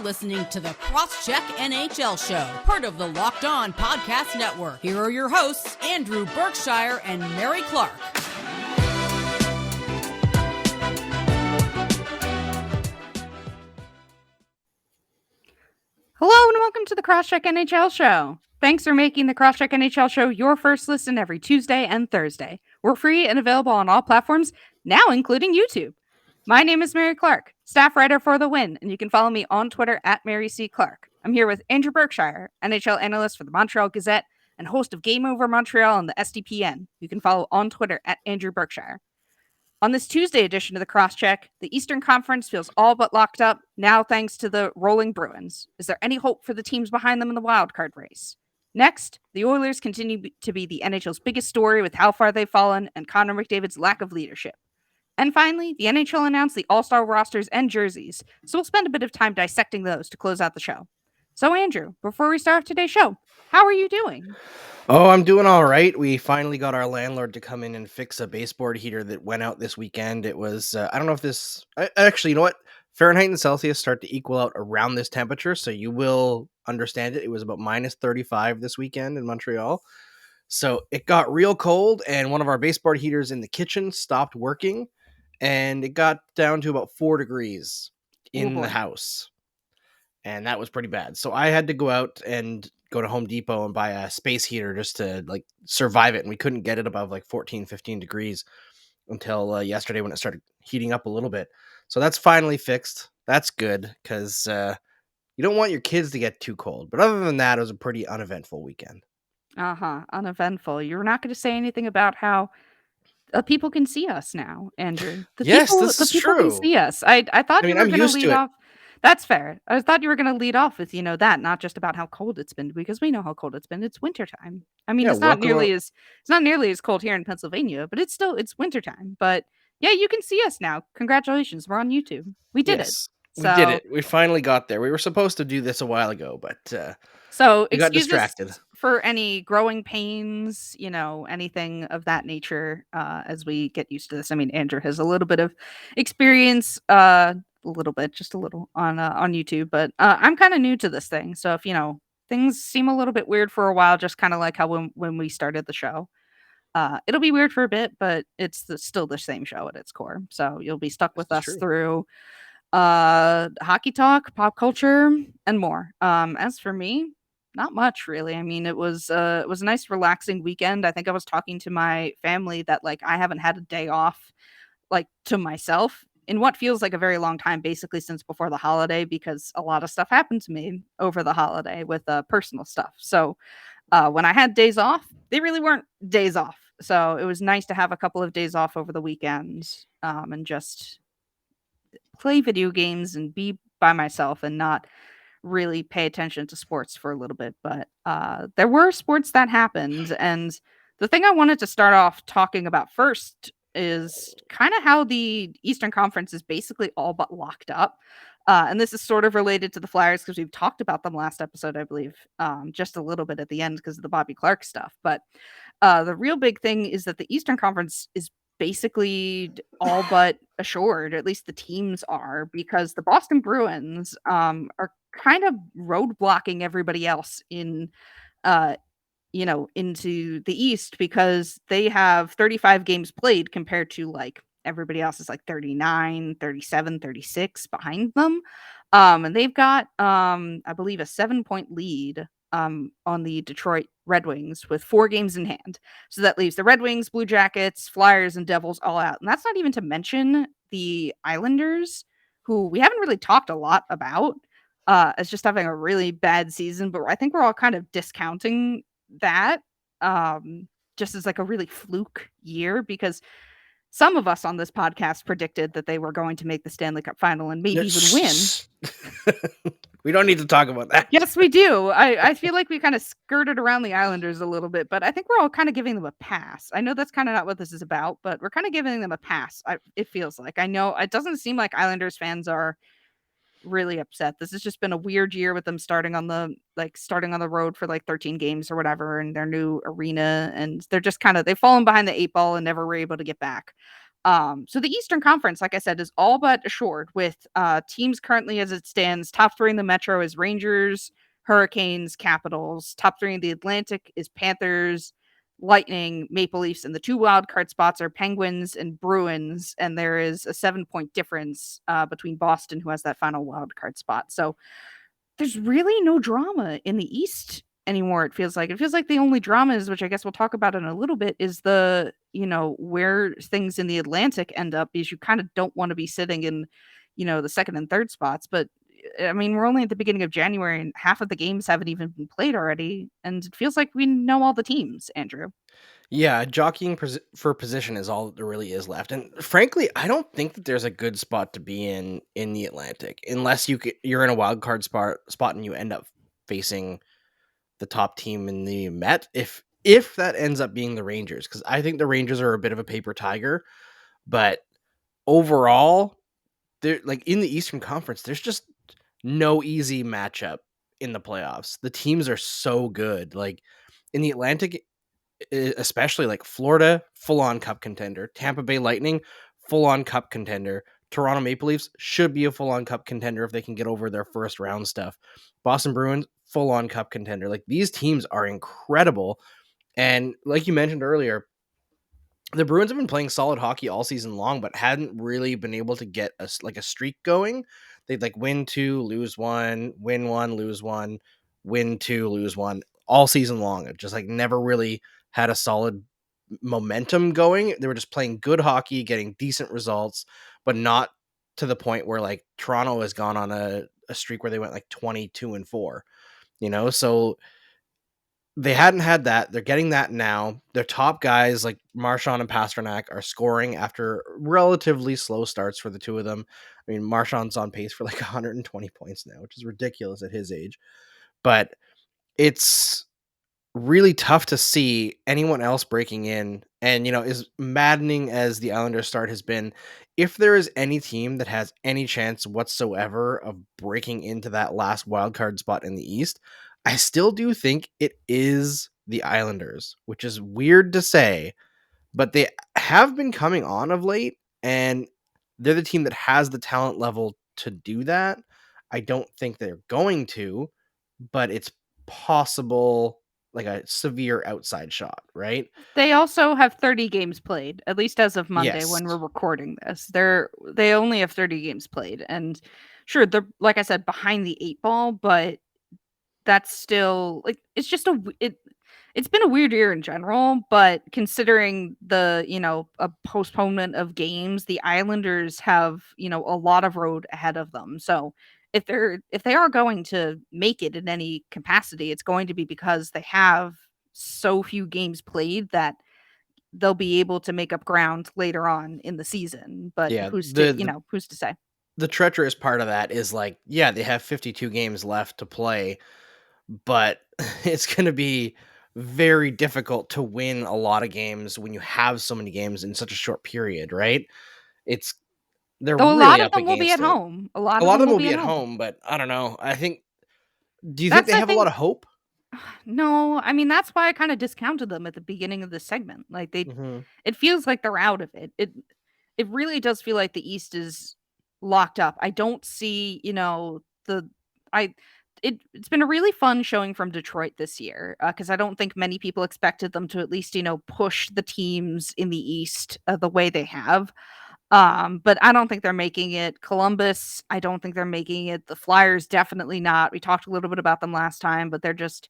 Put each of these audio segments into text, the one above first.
listening to the Cross-Check NHL Show, part of the Locked On Podcast Network. Here are your hosts, Andrew Berkshire and Mary Clarke. Hello and welcome to the Cross-Check NHL Show. Thanks for making the Cross-Check NHL Show your first listen every Tuesday and Thursday. We're free and available on all platforms, now including YouTube. My name is Mary Clarke, staff writer for The Win, and you can follow me on Twitter at Mary C. Clarke. I'm here with Andrew Berkshire, NHL analyst for the Montreal Gazette and host of Game Over Montreal on the SDPN. You can follow on Twitter at Andrew Berkshire. On this Tuesday edition of the Cross-Check, the Eastern Conference feels all but locked up, now thanks to the rolling Bruins. Is there any hope for the teams behind them in the wildcard race? Next, the Oilers continue to be the NHL's biggest story with how far they've fallen and Connor McDavid's lack of leadership. And finally, the NHL announced the All-Star rosters and jerseys, so we'll spend a bit of time dissecting those to close out the show. So Andrew, before we start today's show, how are you doing? Oh, I'm doing all right. We finally got our landlord to come in and fix a baseboard heater that went out this weekend. It was, I don't know if this, actually, you know what? Fahrenheit and Celsius start to equal out around this temperature, so you will understand it. It was about minus 35 this weekend in Montreal. So it got real cold, and one of our baseboard heaters in the kitchen stopped working, and it got down to about 4 degrees in the house. And that was pretty bad. So I had to go out and go to Home Depot and buy a space heater just to like survive it. And we couldn't get it above like 14, 15 degrees until yesterday when it started heating up a little bit. So that's finally fixed. That's good because you don't want your kids to get too cold. But other than that, it was a pretty uneventful weekend. Uneventful. You're not going to say anything about how people can see us now, Andrew. This is people true. Can see us. I thought you were going to lead off. That's fair. I thought you were going to lead off with, that, not just about how cold it's been, because we know how cold it's been. It's wintertime. I mean, it's not nearly as cold here in Pennsylvania, but it's wintertime. But yeah, you can see us now. Congratulations. We're on YouTube. We did it. We did it. We finally got there. We were supposed to do this a while ago, but we got distracted. For any growing pains, anything of that nature, as we get used to this. I mean, Andrew has a little bit of experience, just a little on YouTube, but I'm kind of new to this thing. So if, things seem a little bit weird for a while, just kind of like how when we started the show, it'll be weird for a bit, but it's still the same show at its core. So you'll be stuck with us through hockey talk, pop culture, and more. As for me, not much really. I mean, it was a nice relaxing weekend. I think I was talking to my family that like I haven't had a day off like to myself in what feels like a very long time, basically since before the holiday, because a lot of stuff happened to me over the holiday with personal stuff. So when I had days off, they really weren't days off. So it was nice to have a couple of days off over the weekend and just play video games and be by myself and not really pay attention to sports for a little bit. But there were sports that happened. And the thing I wanted to start off talking about first is kind of how the Eastern Conference is basically all but locked up. And this is sort of related to the Flyers because we've talked about them last episode, I believe, just a little bit at the end because of the Bobby Clarke stuff. But the real big thing is that the Eastern Conference is basically all but assured, at least the teams are, because the Boston Bruins are kind of roadblocking everybody else in into the East because they have 35 games played compared to like everybody else is like 39, 37, 36 behind them. And they've got, I believe, a 7-point lead on the Detroit Red Wings with 4 games in hand. So that leaves the Red Wings, Blue Jackets, Flyers, and Devils all out. And that's not even to mention the Islanders, who we haven't really talked a lot about as just having a really bad season. But I think we're all kind of discounting that just as like a really fluke year because some of us on this podcast predicted that they were going to make the Stanley Cup final and maybe even win. We don't need to talk about that. Yes, we do. I feel like we kind of skirted around the Islanders a little bit, but I think we're all kind of giving them a pass. I know that's kind of not what this is about, but we're kind of giving them a pass. It feels like. I know it doesn't seem like Islanders fans are really upset. This has just been a weird year with them starting on the road for like 13 games or whatever in their new arena, and they're just kind of they've fallen behind the 8 ball and never were able to get back. So the Eastern Conference, like I said, is all but assured with teams currently as it stands. Top three in the Metro is Rangers, Hurricanes, Capitals. Top three in the Atlantic is Panthers, Lightning, Maple Leafs, and the 2 wild card spots are Penguins and Bruins. And there is a 7-point difference between Boston, who has that final wild card spot. So there's really no drama in the East anymore. It feels like the only drama is, which I guess we'll talk about in a little bit, is the, where things in the Atlantic end up, because you kind of don't want to be sitting in, the second and third spots. But I mean, we're only at the beginning of January and half of the games haven't even been played already. And it feels like we know all the teams, Andrew. Yeah, jockeying for position is all there really is left. And frankly, I don't think that there's a good spot to be in the Atlantic unless you're in a wild card spot and you end up facing the top team in the Met. If that ends up being the Rangers, because I think the Rangers are a bit of a paper tiger, but overall, they're like in the Eastern Conference. There's just no easy matchup in the playoffs. The teams are so good. Like in the Atlantic, especially like Florida, full-on cup contender. Tampa Bay Lightning, full-on cup contender. Toronto Maple Leafs should be a full-on cup contender if they can get over their first round stuff. Boston Bruins, full-on cup contender. Like these teams are incredible. And like you mentioned earlier, the Bruins have been playing solid hockey all season long, but hadn't really been able to get a streak going. They'd like win 2, lose 1, win 1, lose 1, win 2, lose 1 all season long. It just like never really had a solid momentum going. They were just playing good hockey, getting decent results, but not to the point where like Toronto has gone on a streak where they went like 22-4, so they hadn't had that. They're getting that now. Their top guys like Marchand and Pasternak are scoring after relatively slow starts for the two of them. I mean, Marchand's on pace for like 120 points now, which is ridiculous at his age. But it's really tough to see anyone else breaking in. And, as maddening as the Islanders start has been, if there is any team that has any chance whatsoever of breaking into that last wildcard spot in the East, I still do think it is the Islanders, which is weird to say, but they have been coming on of late, and they're the team that has the talent level to do that. I don't think they're going to, but it's possible, like a severe outside shot, right? They also have 30 games played, at least as of Monday when we're Yes. recording this. They only have 30 games played, and sure, they're, like I said, behind the 8 ball, but that's still like it's been a weird year in general, but considering the, a postponement of games, the Islanders have, a lot of road ahead of them. So if they are going to make it in any capacity, it's going to be because they have so few games played that they'll be able to make up ground later on in the season. But Yeah, who's to say? the treacherous part of that is like, yeah, they have 52 games left to play, but it's going to be very difficult to win a lot of games when you have so many games in such a short period, right? It's They're Though a lot really of up them will be against at it. home. A lot A of lot them of them will will be be at at home. home, but I don't know. Do you think That's they the have a lot thing. of hope? No, I mean, that's why I kind of discounted them at the beginning of the segment. Like Hmm. it feels like they're out of it. It really does feel like the East is locked up. I don't see, I it's been a really fun showing from Detroit this year, because I don't think many people expected them to at least, push the teams in the East the way they have. But I don't think they're making it. Columbus, I don't think they're making it. The Flyers, definitely not. We talked a little bit about them last time, but they're just,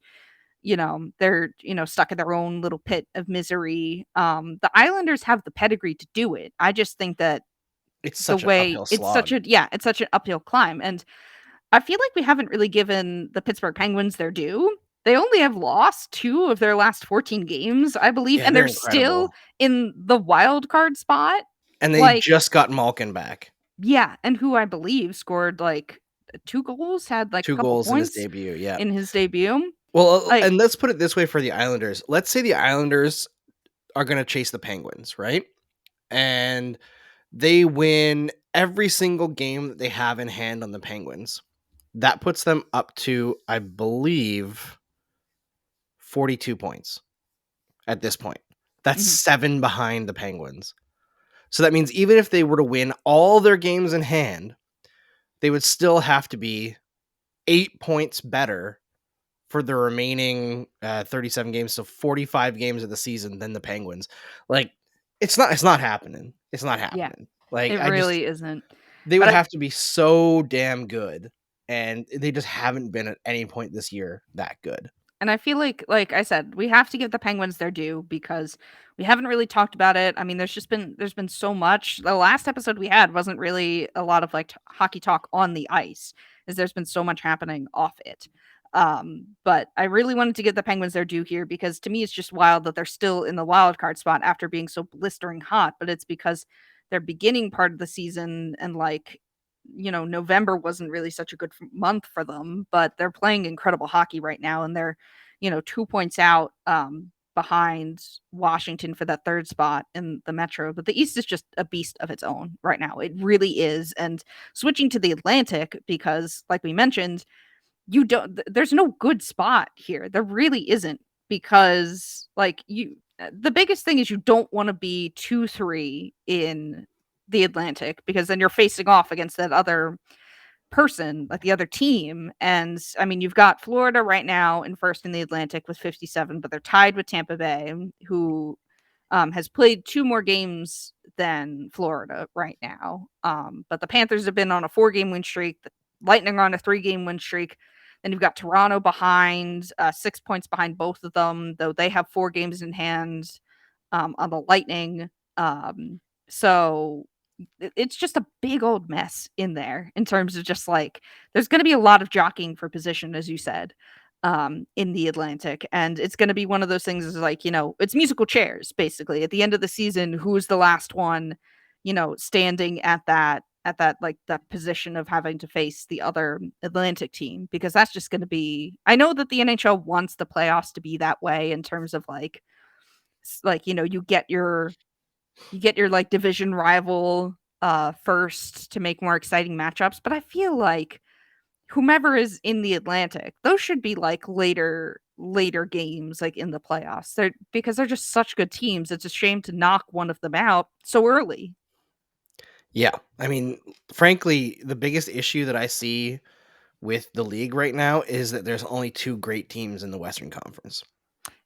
stuck in their own little pit of misery. The Islanders have the pedigree to do it. I just think that It's the such an way uphill slog. it's such an uphill climb. And I feel like we haven't really given the Pittsburgh Penguins their due. They only have lost 2 of their last 14 games, I believe, Yeah, and they're they're still incredible. in the wild card spot. And they Like, just got Malkin back. yeah, and who I believe scored like 2 goals, had like a 2 couple goals in his points debut, yeah. in his debut. Well, Like, and let's put it this way for the Islanders. Let's say the Islanders are going to chase the Penguins, right? And they win every single game that they have in hand on the Penguins. That puts them up to, I believe, 42 points at this point. That's mhm. 7 behind the Penguins. So that means even if they were to win all their games in hand, they would still have to be 8 points better for the remaining 37 games, so 45 games of the season than the Penguins. Like, it's not happening. It's not Yeah, happening. Like, it really isn't. they But would I, have to be so damn good, and they just haven't been at any point this year that good. And I feel like I said, we have to give the Penguins their due because we haven't really talked about it. I mean, there's been so much. The last episode we had wasn't really a lot of like hockey talk on the ice, as there's been so much happening off it. But I really wanted to give the Penguins their due here because to me it's just wild that they're still in the wild card spot after being so blistering hot. But it's because their beginning part of the season and like November wasn't really such a good month for them, but they're playing incredible hockey right now, and they're 2 points out behind Washington for that third spot in the Metro. But the East is just a beast of its own right now. It really is. And switching to the Atlantic, because like we mentioned, there's no good spot here. There really isn't, because the biggest thing is you don't want to be 2-3 in the Atlantic, because then you're facing off against that other person, like the other team. And I mean, you've got Florida right now in first in the Atlantic with 57, but they're tied with Tampa Bay, who has played 2 more games than Florida right now. But the Panthers have been on a 4-game win streak. The Lightning are on a 3-game win streak. Then you've got Toronto behind, 6 points behind both of them, though they have 4 games in hand on the Lightning. So it's just a big old mess in there in terms of just like there's going to be a lot of jockeying for position, as you said, in the Atlantic, and it's going to be one of those things is like it's musical chairs basically at the end of the season. Who's the last one, standing at that like that position of having to face the other Atlantic team? Because that's just going to be. I know that the NHL wants the playoffs to be that way in terms of like you get your like division rival first to make more exciting matchups, but I feel like whomever is in the Atlantic, those should be like later games like in the playoffs. Because they're just such good teams. It's a shame to knock one of them out so early. Yeah. I mean, frankly, the biggest issue that I see with the league right now is that there's only 2 great teams in the Western Conference.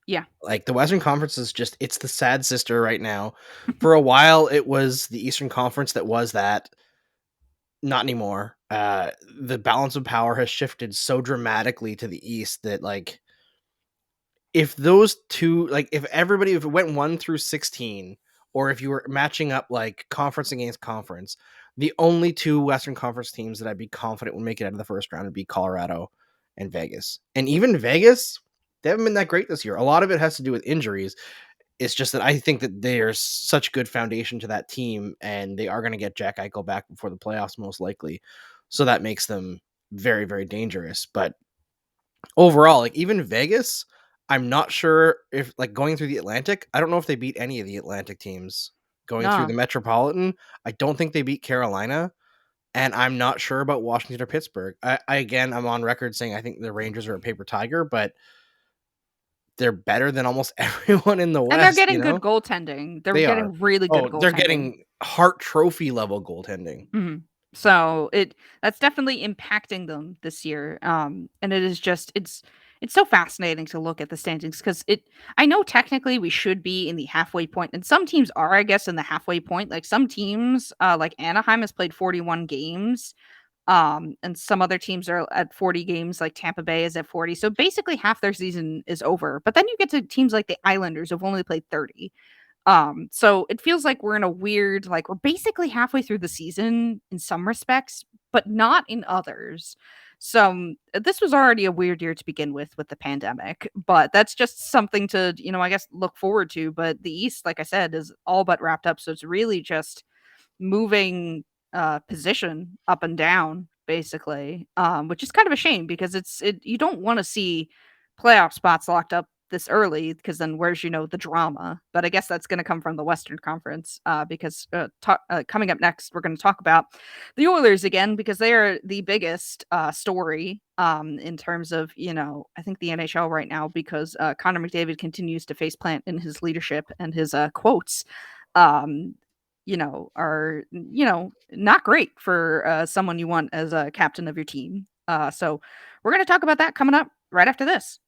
Yeah. Like, the Western Conference is just, it's the sad sister right now. For a while, it was the Eastern Conference that was that. Not anymore. The balance of power has shifted so dramatically to the East that, like, if those two, like, if it went 1 through 16, or if you were matching up like conference against conference, the only 2 Western Conference teams that I'd be confident would make it out of the first round would be Colorado and Vegas. And even Vegas, they haven't been that great this year. A lot of it has to do with injuries. It's just that I think that there's such good foundation to that team, and they are going to get Jack Eichel back before the playoffs, most likely. So that makes them very, very dangerous. But overall, like, even Vegas, I'm not sure if, like, going through the Atlantic, I don't know if they beat any of the Atlantic teams going through No. the Metropolitan. I don't think they beat Carolina, and I'm not sure about Washington or Pittsburgh. I'm on record saying I think the Rangers are a paper tiger, but they're better than almost everyone in the West. And they're getting good goaltending. They're They getting are. really good goaltending. They're getting Hart Trophy level goaltending. Mm-hmm. So that's definitely impacting them this year. And it is just it's so fascinating to look at the standings, because I know technically we should be in the halfway point, and some teams are, I guess, in the halfway point. Like some teams, like Anaheim has played 41 games. And some other teams are at 40 games, like Tampa Bay is at 40. So basically half their season is over. But then you get to teams like the Islanders who've only played 30. So it feels like we're in a weird, like we're basically halfway through the season in some respects, but not in others. So this was already a weird year to begin with the pandemic, but that's just something to, I guess look forward to. But the East, like I said, is all but wrapped up. So it's really just moving position up and down basically, which is kind of a shame because you don't want to see playoff spots locked up this early, because then where's the drama. But I guess that's going to come from the Western Conference, because coming up next we're going to talk about the Oilers again, because they are the biggest story in terms of I think the NHL right now, because Connor McDavid continues to faceplant in his leadership and his quotes. are, not great for someone you want as a captain of your team. So we're going to talk about that coming up right after this.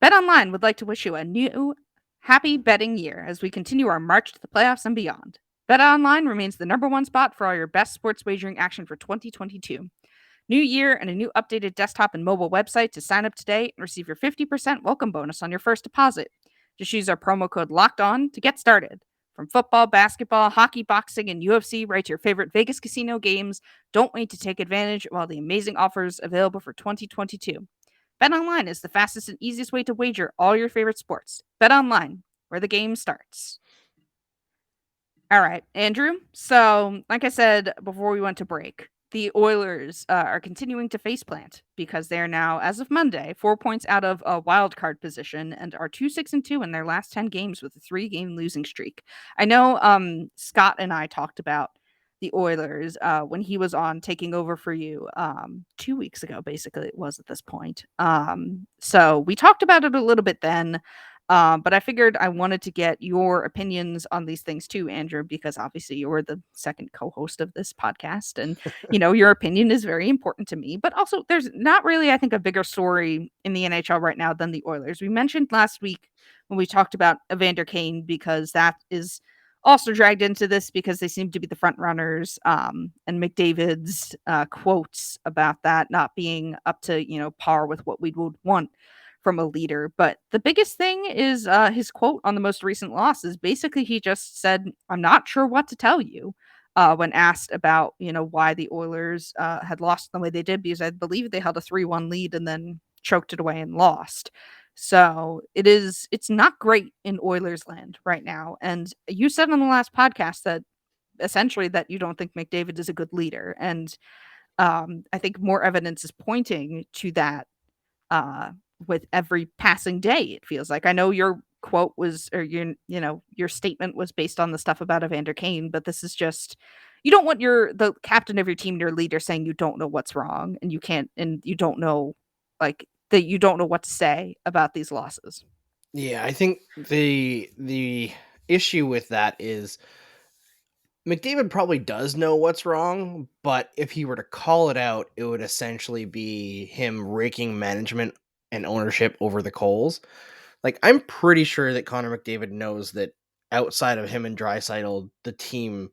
BetOnline would like to wish you a new happy betting year as we continue our march to the playoffs and beyond. BetOnline remains the number one spot for all your best sports wagering action for 2022. New year and a new updated desktop and mobile website to sign up today and receive your 50% welcome bonus on your first deposit. Just use our promo code LOCKEDON to get started. From football, basketball, hockey, boxing, and UFC, right to your favorite Vegas casino games, don't wait to take advantage of all the amazing offers available for 2022. BetOnline is the fastest and easiest way to wager all your favorite sports. BetOnline, where the game starts. All right, Andrew. So, like I said before we went to break, the Oilers are continuing to faceplant because they're now, as of Monday, 4 points out of a wild card position and are 2-6-2 in their last 10 games with a 3-game losing streak. I know Scott and I talked about the Oilers when he was on taking over for you 2 weeks ago, basically it was at this point. So we talked about it a little bit then. But I figured I wanted to get your opinions on these things too, Andrew, because obviously you're the second co-host of this podcast, and your opinion is very important to me. But also, there's not really, I think, a bigger story in the NHL right now than the Oilers. We mentioned last week when we talked about Evander Kane because that is also dragged into this because they seem to be the front runners, and McDavid's quotes about that not being up to par with what we would want from a leader. But the biggest thing is his quote on the most recent loss is basically he just said, "I'm not sure what to tell you," when asked about why the Oilers had lost the way they did, because I believe they held a 3-1 lead and then choked it away and lost. So it's not great in Oilers land right now. And you said on the last podcast that essentially that you don't think McDavid is a good leader, and I think more evidence is pointing to that with every passing day, it feels like. I know your quote was, or your statement was based on the stuff about Evander Kane, but this is just, you don't want the captain of your team, your leader, saying you don't know what's wrong and you can't, and you don't know, like, that you don't know what to say about these losses. Yeah, I think the issue with that is McDavid probably does know what's wrong, but if he were to call it out, it would essentially be him raking management and ownership over the coals. Like, I'm pretty sure that Connor McDavid knows that outside of him and Draisaitl, the team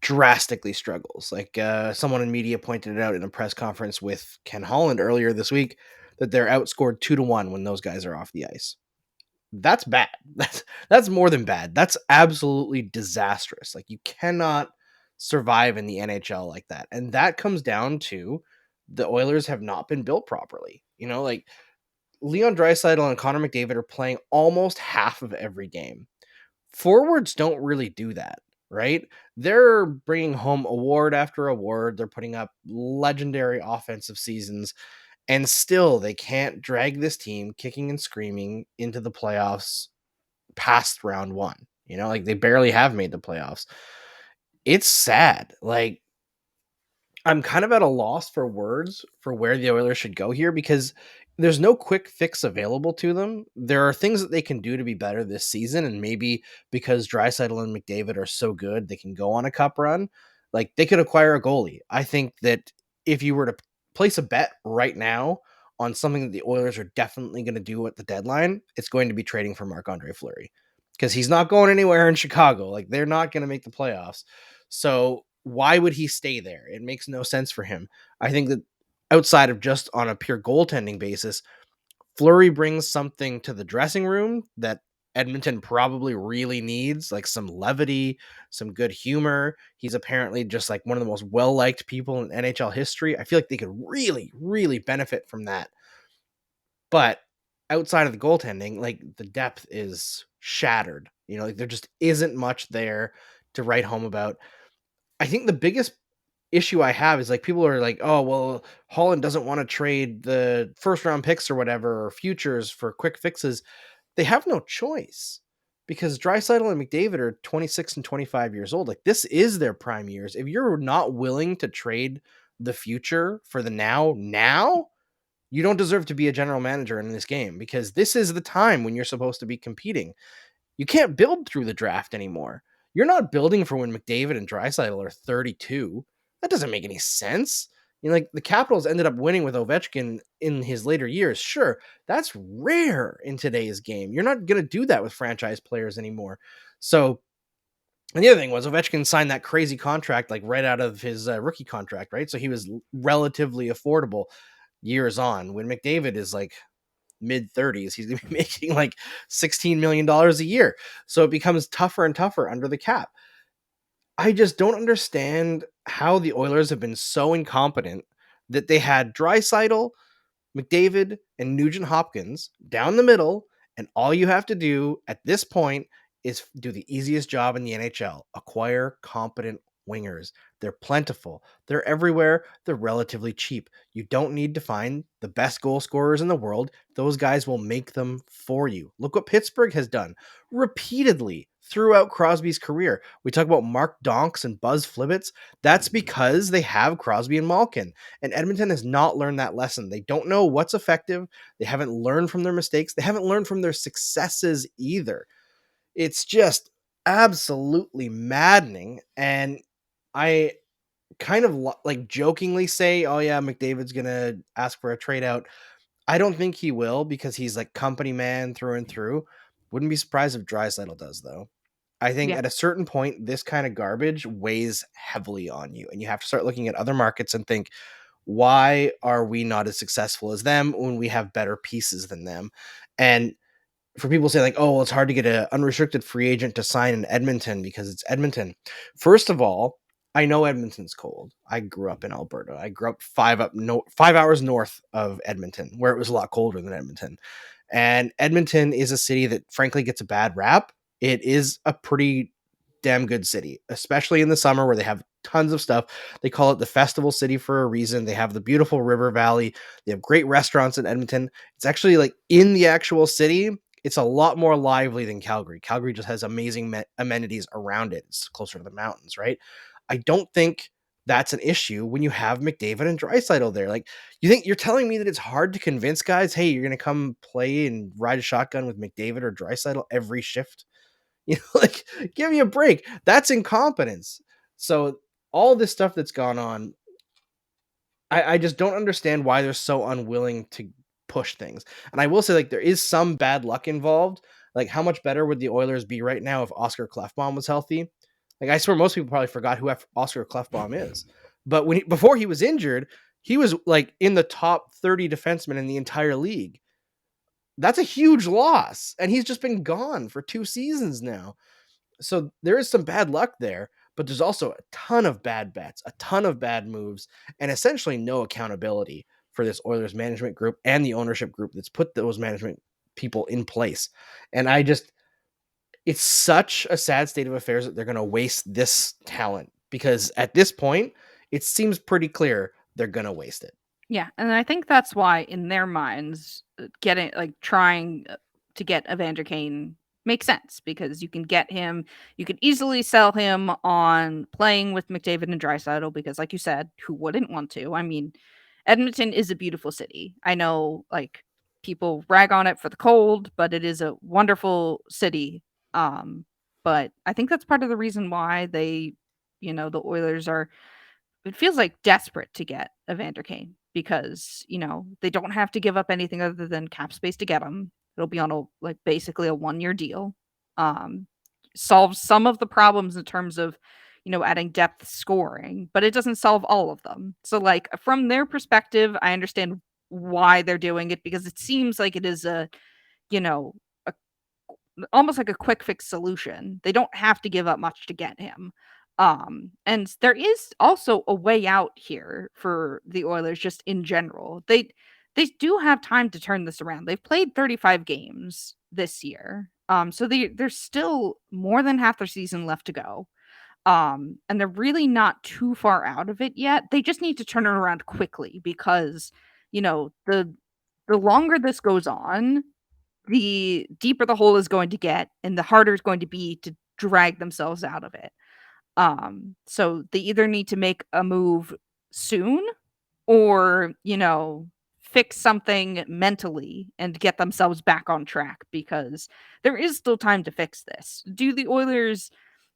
drastically struggles. Like, someone in media pointed it out in a press conference with Ken Holland earlier this week that they're outscored 2-1 when those guys are off the ice. That's bad. That's more than bad. That's absolutely disastrous. Like, you cannot survive in the NHL like that. And that comes down to the Oilers have not been built properly. Like, Leon Draisaitl and Connor McDavid are playing almost half of every game. Forwards don't really do that, right? They're bringing home award after award. They're putting up legendary offensive seasons, and still they can't drag this team kicking and screaming into the playoffs past round one. Like, they barely have made the playoffs. It's sad. Like, I'm kind of at a loss for words for where the Oilers should go here because there's no quick fix available to them. There are things that they can do to be better this season, and maybe because Draisaitl and McDavid are so good, they can go on a cup run. Like, they could acquire a goalie. I think that if you were to place a bet right now on something that the Oilers are definitely going to do at the deadline, it's going to be trading for Marc-Andre Fleury because he's not going anywhere in Chicago. Like, they're not going to make the playoffs. So why would he stay there? It makes no sense for him. I think that outside of just on a pure goaltending basis, Fleury brings something to the dressing room that Edmonton probably really needs, like some levity, some good humor. He's apparently just like one of the most well-liked people in NHL history. I feel like they could really, really benefit from that. But outside of the goaltending, like, the depth is shattered. Like, there just isn't much there to write home about. I think the biggest issue I have is, like, people are like, "Oh, well, Holland doesn't want to trade the first round picks or whatever, or futures for quick fixes." They have no choice because Draisaitl and McDavid are 26 and 25 years old. Like, this is their prime years. If you're not willing to trade the future for the now, you don't deserve to be a general manager in this game, because this is the time when you're supposed to be competing. You can't build through the draft anymore. You're not building for when McDavid and Draisaitl are 32. That doesn't make any sense. Like the Capitals ended up winning with Ovechkin in his later years. Sure, that's rare in today's game. You're not going to do that with franchise players anymore. So, and the other thing was Ovechkin signed that crazy contract like right out of his rookie contract, right? So he was relatively affordable years on. When McDavid is like mid 30s, he's going to be making like $16 million a year. So it becomes tougher and tougher under the cap. I just don't understand how the Oilers have been so incompetent that they had Draisaitl, McDavid, and Nugent Hopkins down the middle, and all you have to do at this point is do the easiest job in the NHL: acquire competent wingers. They're plentiful. They're everywhere. They're relatively cheap. You don't need to find the best goal scorers in the world. Those guys will make them for you. Look what Pittsburgh has done repeatedly throughout Crosby's career. We talk about Mark Donks and Buzz Flibbits. That's because they have Crosby and Malkin. And Edmonton has not learned that lesson. They don't know what's effective. They haven't learned from their mistakes. They haven't learned from their successes either. It's just absolutely maddening. And I kind of like jokingly say, oh yeah, McDavid's going to ask for a trade out. I don't think he will because he's like company man through and through. Wouldn't be surprised if Draisaitl does though. I think at a certain point, this kind of garbage weighs heavily on you, and you have to start looking at other markets and think, why are we not as successful as them when we have better pieces than them? And for people saying like, oh, well, it's hard to get an unrestricted free agent to sign in Edmonton because it's Edmonton. First of all, I know Edmonton's cold. I grew up in Alberta. I grew up 5 hours north of Edmonton, where it was a lot colder than Edmonton. And Edmonton is a city that frankly gets a bad rap. It is a pretty damn good city, especially in the summer where they have tons of stuff. They call it the festival city for a reason. They have the beautiful river valley. They have great restaurants in Edmonton. It's actually like in the actual city, it's a lot more lively than Calgary. Calgary just has amazing amenities around it. It's closer to the mountains, right? I don't think that's an issue when you have McDavid and Draisaitl there. Like, you think you're telling me that it's hard to convince guys, hey, you're going to come play and ride a shotgun with McDavid or Draisaitl every shift? Like, give me a break. That's incompetence. So all this stuff that's gone on, I just don't understand why they're so unwilling to push things. And I will say, like, there is some bad luck involved. Like, how much better would the Oilers be right now if Oscar Klefbom was healthy? Like, I swear most people probably forgot who Oscar Klefbom is. But before he was injured, he was like in the top 30 defensemen in the entire league. That's a huge loss. And he's just been gone for 2 seasons now. So there is some bad luck there, but there's also a ton of bad bets, a ton of bad moves, and essentially no accountability for this Oilers management group and the ownership group that's put those management people in place. And it's such a sad state of affairs that they're going to waste this talent, because at this point, it seems pretty clear they're going to waste it. Yeah, and I think that's why in their minds, trying to get Evander Kane makes sense, because you can get him, you can easily sell him on playing with McDavid and Draisaitl, because like you said, who wouldn't want to? I mean, Edmonton is a beautiful city. I know like people rag on it for the cold, but it is a wonderful city. But I think that's part of the reason why the Oilers are, it feels like, desperate to get Evander Kane, because, they don't have to give up anything other than cap space to get him. It'll be on basically a 1-year deal. Solves some of the problems in terms of, adding depth scoring, but it doesn't solve all of them. So like from their perspective, I understand why they're doing it, because it seems like it is you know, a almost like a quick fix solution. They don't have to give up much to get him. And there is also a way out here for the Oilers just in general. They do have time to turn this around. They've played 35 games this year. So there's still more than half their season left to go. And they're really not too far out of it yet. They just need to turn it around quickly, because, the longer this goes on, the deeper the hole is going to get and the harder it's going to be to drag themselves out of it. So they either need to make a move soon, or, fix something mentally and get themselves back on track, because there is still time to fix this. Do the Oilers,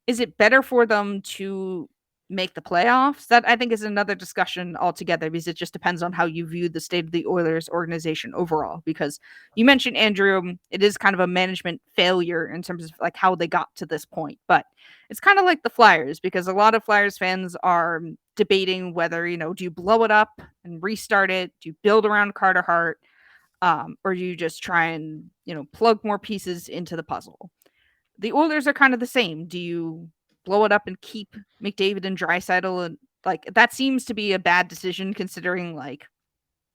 is it better for them to make the playoffs? That I think is another discussion altogether, because it just depends on how you view the state of the Oilers organization overall. Because you mentioned, Andrew, it is kind of a management failure in terms of like how they got to this point. But it's kind of like the Flyers, because a lot of Flyers fans are debating whether, do you blow it up and restart it? Do you build around Carter Hart? Or do you just try and, plug more pieces into the puzzle? The Oilers are kind of the same. Do you blow it up and keep McDavid and Draisaitl? And like, that seems to be a bad decision, considering like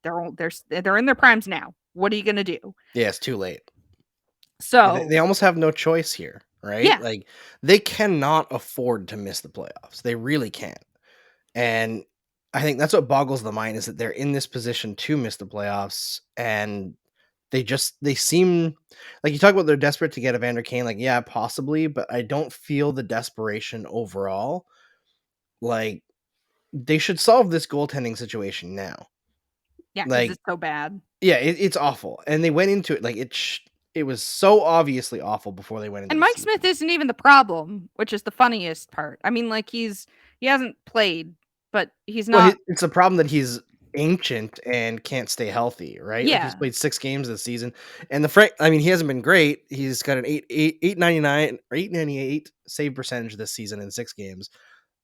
they're in their primes now. What are you gonna do? Yeah, it's too late. So They almost have no choice here, right? Yeah. Like, they cannot afford to miss the playoffs. They really can't. And I think that's what boggles the mind, is that they're in this position to miss the playoffs, and they seem like, you talk about they're desperate to get Evander Kane, like, yeah, possibly, but I don't feel the desperation overall. Like, they should solve this goaltending situation now. Yeah, because Like, it's so bad. yeah, it's awful. And they went into it like it was so obviously awful before they went into And the Mike season. Smith isn't even the problem, which is the funniest part. I mean, like, he hasn't played, but he's Well, not. it's a problem that he's ancient and can't stay healthy, right? Like, he's Yeah. played 6 games this season, and he hasn't been great. He's got an 899 or 898 save percentage this season in 6 games.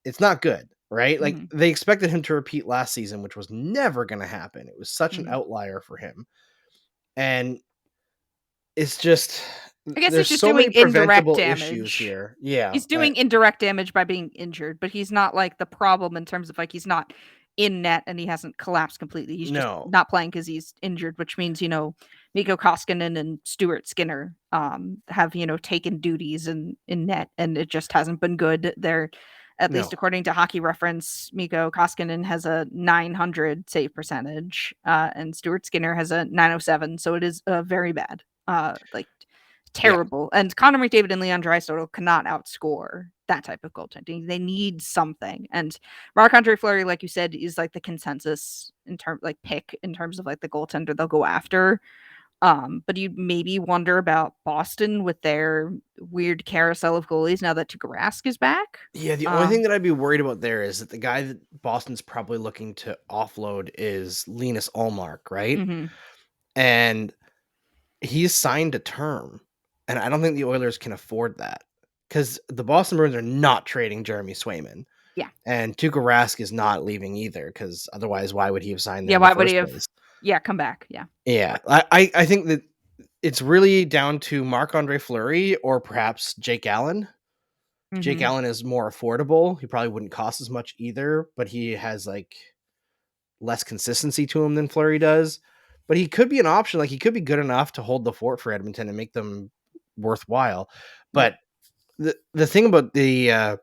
It's not good, right? Like, Mhm. they expected him to repeat last season, which was never going to happen. It was such an Mhm. outlier for him. And it's just, I guess he's there's just so many doing indirect preventable issues damage. here. Yeah. He's doing indirect damage by being injured, but he's not like the problem in terms of like he's not in net and he hasn't collapsed completely. He's just No. not playing because he's injured, which means, Mikko Koskinen and Stuart Skinner have, taken duties in net, and it just hasn't been good. They're, at least No. according to Hockey Reference, Mikko Koskinen has a 900 save percentage, and Stuart Skinner has a 907. So it is very bad. Like, Yeah. terrible. And Connor McDavid and Leon Draisaitl cannot outscore that type of goaltending. They need something. And Marc-Andre Fleury, like you said, is like the consensus pick in terms of like the goaltender they'll go after. But you maybe wonder about Boston with their weird carousel of goalies now that Tuukka Rask is back. Yeah, the only thing that I'd be worried about there is that the guy that Boston's probably looking to offload is Linus Ullmark, right? Mm-hmm. And he's signed a term, and I don't think the Oilers can afford that, because the Boston Bruins are not trading Jeremy Swayman. Yeah. And Tuukka Rask is not leaving either, because otherwise, why would he have signed there Yeah, in the why would he first have? place? Yeah, come back. Yeah. Yeah, I think that it's really down to Marc-Andre Fleury or perhaps Jake Allen. Jake Mm-hmm. Allen is more affordable. He probably wouldn't cost as much either, but he has like less consistency to him than Fleury does. But he could be an option. Like, he could be good enough to hold the fort for Edmonton and make them worthwhile. But the thing about the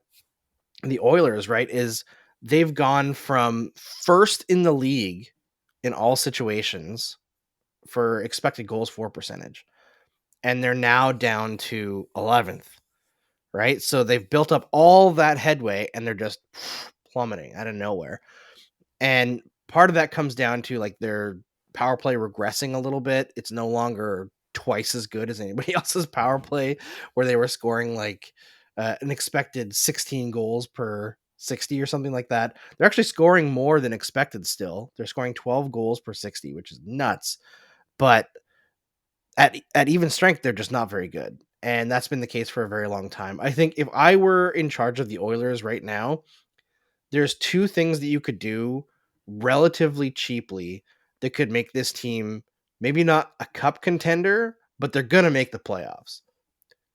Oilers, right, is they've gone from first in the league in all situations for expected goals for percentage, and they're now down to 11th. Right? So they've built up all that headway, and they're just plummeting out of nowhere. And part of that comes down to like their power play regressing a little bit. It's no longer twice as good as anybody else's power play, where they were scoring like an expected 16 goals per 60 or something like that. They're actually scoring more than expected still. They're scoring 12 goals per 60, which is nuts. But at even strength, they're just not very good. And that's been the case for a very long time. I think if I were in charge of the Oilers right now, there's 2 things that you could do relatively cheaply that could make this team maybe not a cup contender, but they're going to make the playoffs.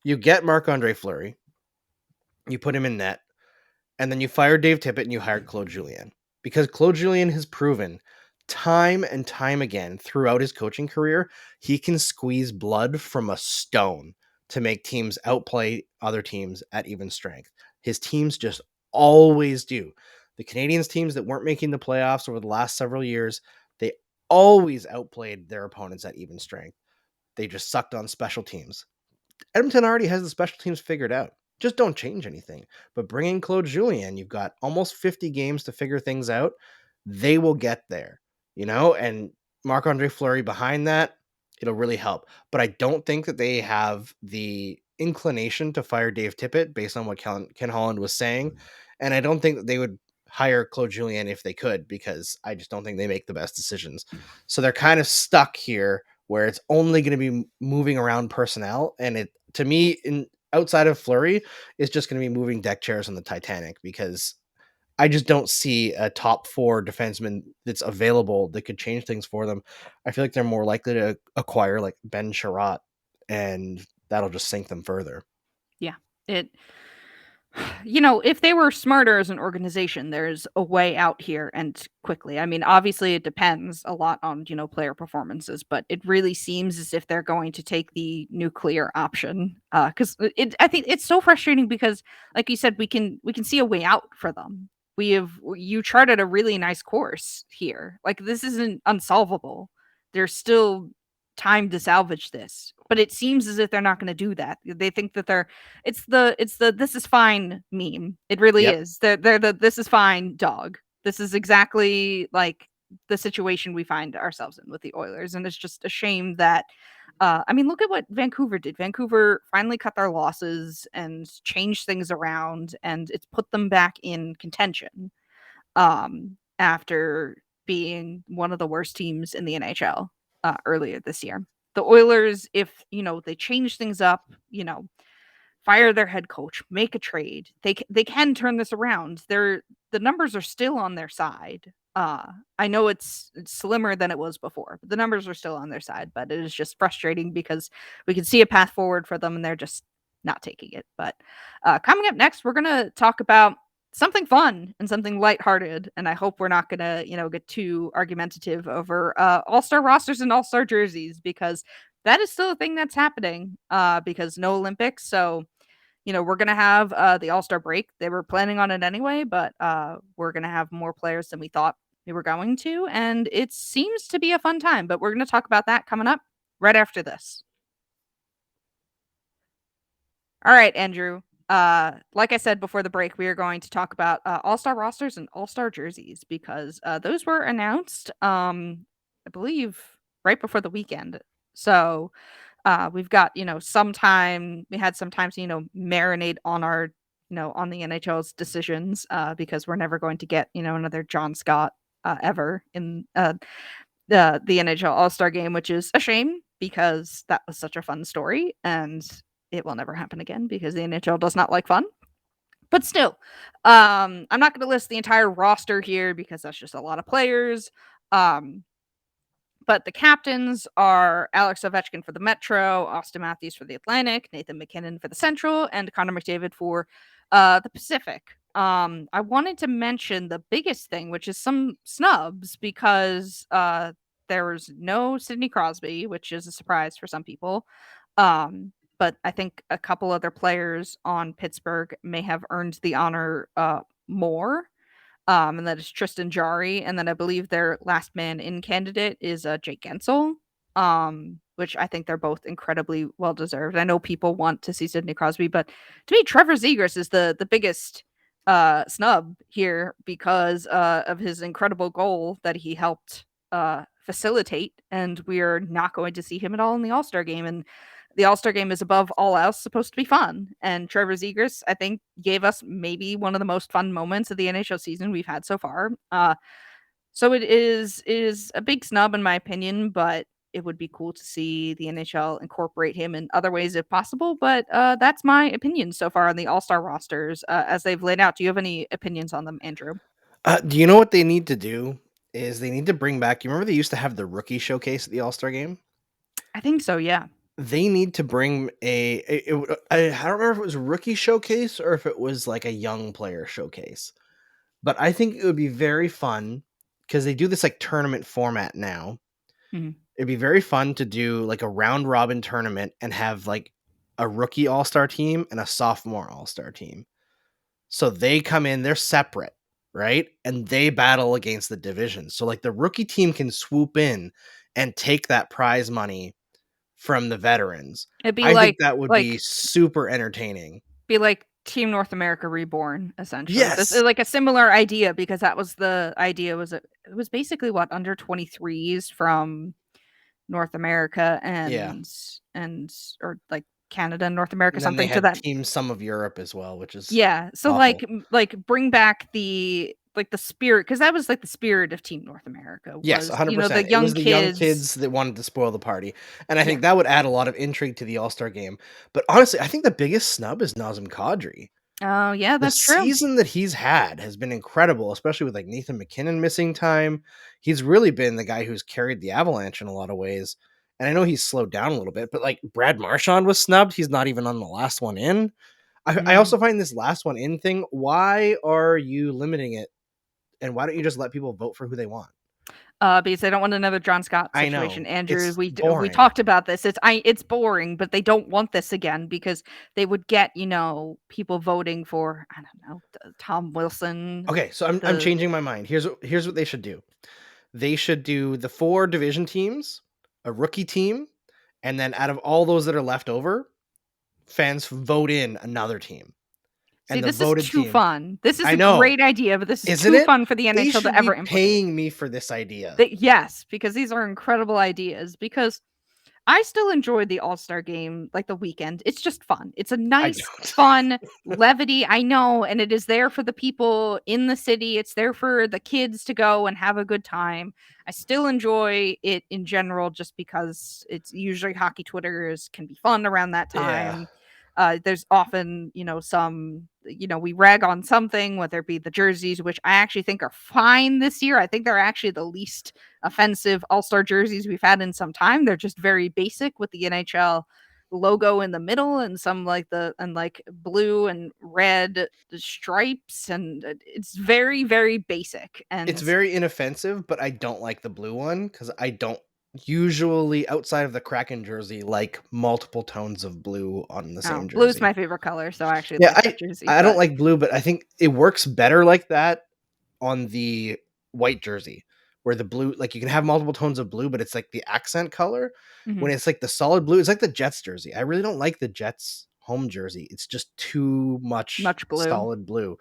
You get Marc-Andre Fleury, you put him in net, and then you fire Dave Tippett and you hire Claude Julien. Because Claude Julien has proven time and time again throughout his coaching career, he can squeeze blood from a stone to make teams outplay other teams at even strength. His teams just always do. The Canadiens teams that weren't making the playoffs over the last several years, they always outplayed their opponents at even strength. They just sucked on special teams. Edmonton already has the special teams figured out. Just don't change anything. But bring in Claude Julien, you've got almost 50 games to figure things out. They will get there, and Marc-Andre Fleury behind that, it'll really help. But I don't think that they have the inclination to fire Dave Tippett based on what Ken Holland was saying. And I don't think that they would hire Claude Julien if they could, because I just don't think they make the best decisions. So they're kind of stuck here where it's only going to be moving around personnel. And it, to me, outside of Fleury, is just going to be moving deck chairs on the Titanic, because I just don't see a top 4 defenseman that's available that could change things for them. I feel like they're more likely to acquire like Ben Sherratt, and that'll just sink them further. Yeah. If they were smarter as an organization, there's a way out here and quickly. I mean, obviously it depends a lot on, player performances, but it really seems as if they're going to take the nuclear option. Cuz I think it's so frustrating because like you said, we can see a way out for them. You charted a really nice course here. Like, this isn't unsolvable. There's still time to salvage this, but it seems as if they're not going to do that. They think that it's the this is fine meme. It really is. They're the this is fine dog. This is exactly like the situation we find ourselves in with the Oilers, and it's just a shame that I mean, look at what Vancouver did. Vancouver finally cut their losses and changed things around, and it's put them back in contention after being one of the worst teams in the NHL earlier this year. The Oilers, if they change things up, fire their head coach, make a trade, they can turn this around. The numbers are still on their side. I know it's slimmer than it was before, but the numbers are still on their side. But it is just frustrating because we can see a path forward for them, and they're just not taking it. But coming up next, we're gonna talk about something fun and something lighthearted, and I hope we're not gonna get too argumentative over all-star rosters and all-star jerseys, because that is still a thing that's happening because no Olympics. So we're gonna have the all-star break. They were planning on it anyway, but we're gonna have more players than we thought we were going to, and it seems to be a fun time. But we're gonna talk about that coming up right after this. All right, Andrew. Like I said before the break, we are going to talk about all-star rosters and all-star jerseys, because those were announced, I believe, right before the weekend. So we've got, some time. We had some time to, marinate on our, on the NHL's decisions, because we're never going to get, another John Scott ever in the NHL All-Star Game, which is a shame because that was such a fun story, and it will never happen again because the NHL does not like fun. But still, I'm not going to list the entire roster here because that's just a lot of players. But the captains are Alex Ovechkin for the Metro, Austin Matthews for the Atlantic, Nathan McKinnon for the Central, and Connor McDavid for the Pacific. I wanted to mention the biggest thing, which is some snubs, because there was no Sidney Crosby, which is a surprise for some people. But I think a couple other players on Pittsburgh may have earned the honor more. And that is Tristan Jarry, and then I believe their last man in candidate is Jake Gensel, which I think they're both incredibly well deserved. I know people want to see Sidney Crosby, but to me, Trevor Zegras is the biggest snub here because of his incredible goal that he helped facilitate, and we're not going to see him at all in the All-Star Game. And the All-Star Game is above all else supposed to be fun. And Trevor Zegras, I think, gave us maybe one of the most fun moments of the NHL season we've had so far. So it is a big snub in my opinion, but it would be cool to see the NHL incorporate him in other ways if possible. But that's my opinion so far on the All-Star rosters as they've laid out. Do you have any opinions on them, Andrew? Do you know what they need to do? Is they need to bring back, you remember they used to have the rookie showcase at the All-Star Game? I think so, yeah. They need to bring I don't remember if it was a rookie showcase or if it was like a young player showcase. But I think it would be very fun because they do this like tournament format now. Mm-hmm. It'd be very fun to do like a round robin tournament and have like a rookie all-star team and a sophomore all-star team. So they come in, they're separate, right? And they battle against the division. So like the rookie team can swoop in and take that prize money from the veterans. It'd be I like think that would be super entertaining. Be like Team North America Reborn, essentially. Yes. This is like a similar idea, because that was the idea. It was basically what, under 23s from North America and or like Canada and North America, And then they something to had that. Team Some of Europe as well, which is Yeah. So awful. like bring back the spirit, because that was like the spirit of Team North America Yes, was, you know, 100%. the It young was the young kids. kids that wanted to spoil the party, and I Yeah. think that would add a lot of intrigue to the All-Star Game. But honestly, I think the biggest snub is Nazem Kadri. Oh, yeah, The that's true. season that he's had has been incredible, especially with like Nathan McKinnon missing time. He's really been the guy who's carried the Avalanche in a lot of ways. And I know he's slowed down a little bit, but like Brad Marchand was snubbed. He's not even on the last one in. I also find this last one in thing. Why are you limiting it? And why don't you just let people vote for who they want? Because they don't want another John Scott I situation. know. Andrew, It's we boring. talked about this. It's boring, but they don't want this again because they would get, you know, people voting for, I don't know, Tom Wilson. Okay, so I'm changing my mind. Here's what they should do. They should do the 4 division teams, a rookie team, and then out of all those that are left over, fans vote in another team. See, And the this is voted too team. fun. This is I a know. great idea, but this is Isn't too it? fun for the They NHL should to ever be implement. paying me for this idea. Yes, because these are incredible ideas. Because I still enjoy the All-Star Game, like the weekend. It's just fun. It's a nice, don't. fun levity. I know, and it is there for the people in the city. It's there for the kids to go and have a good time. I still enjoy it in general, just because it's usually hockey Twitters can be fun around that time. There's often, you know, some, you know, we rag on something, whether it be the jerseys, which I actually think are fine this year. I think they're actually the least offensive All-Star jerseys we've had in some time. They're just very basic with the NHL logo in the middle and some like blue and red stripes, and it's very, very basic. And It's very inoffensive, but I don't like the blue one because I don't usually, outside of the Kraken jersey, like multiple tones of blue on the same jersey. Blue's my favorite color, so I actually like that jersey. I don't like blue, but I think it works better like that on the white jersey, where the blue, like you can have multiple tones of blue, but it's like the accent color. When it's like the solid blue, it's like the Jets jersey. I really don't like the Jets home jersey. It's just too much blue. solid blue.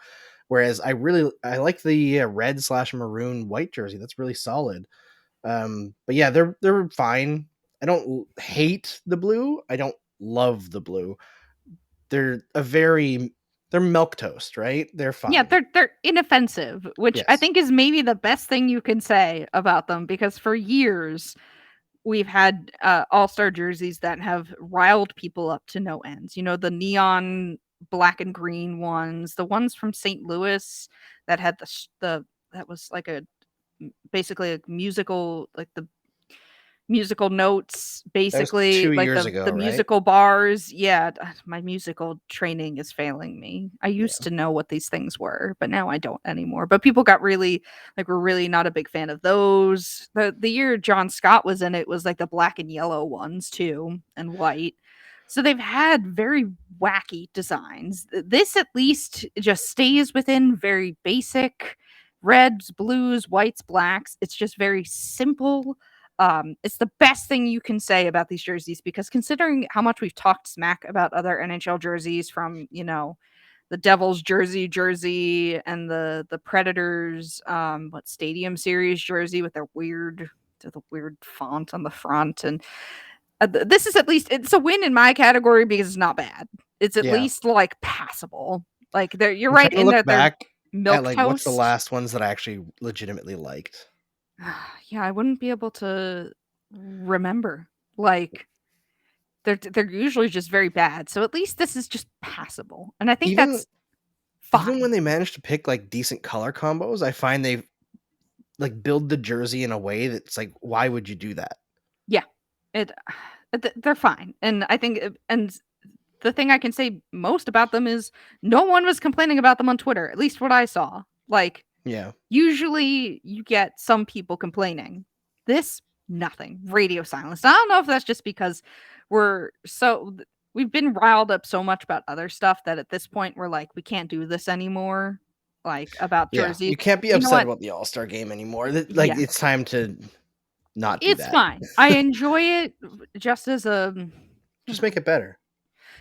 Whereas I like the red/maroon white jersey. That's really solid. But yeah, they're fine. I don't hate the blue. I don't love the blue. They're milk toast, right? They're fine. Yeah, they're inoffensive, which I Yes. think is maybe the best thing you can say about them, because for years we've had all-star jerseys that have riled people up to no ends. You know, the neon black and green ones, the ones from St. Louis that had that was like basically a musical, like the musical notes, basically 2 like years the ago, the right? musical bars. Yeah, my musical training is failing me. I used to know what these things were, but now I don't anymore. But people got really, like, we're really not a big fan of those. The year John Scott was in it was like the black and yellow ones too, and white. So they've had very wacky designs. This at least just stays within very basic reds, blues, whites, blacks. It's just very simple. It's the best thing you can say about these jerseys, because considering how much we've talked smack about other NHL jerseys, from, you know, the Devils jersey and the Predators Stadium Series jersey with the weird font on the front, and this is, at least it's a win in my category because it's not bad. It's at least like passable. Like, you're I'm right trying to in look that they're back milk at like toast. what's the last ones that I actually legitimately liked. Yeah, I wouldn't be able to remember. Like, they're usually just very bad. So at least this is just passable. And I think that's fine. Even when they manage to pick like decent color combos, I find they like build the jersey in a way that's like, why would you do that? Yeah. They're fine. And I think, and the thing I can say most about them is no one was complaining about them on Twitter, at least what I saw. Like, Yeah. Usually you get some people complaining. This, nothing. Radio silence. I don't know if that's just because we've been riled up so much about other stuff that at this point we're like, we can't do this anymore. Like, about jerseys. You can't be upset about the All-Star Game anymore. Like, it's time to not do that. It's fine. I enjoy it just as a... Just make it better.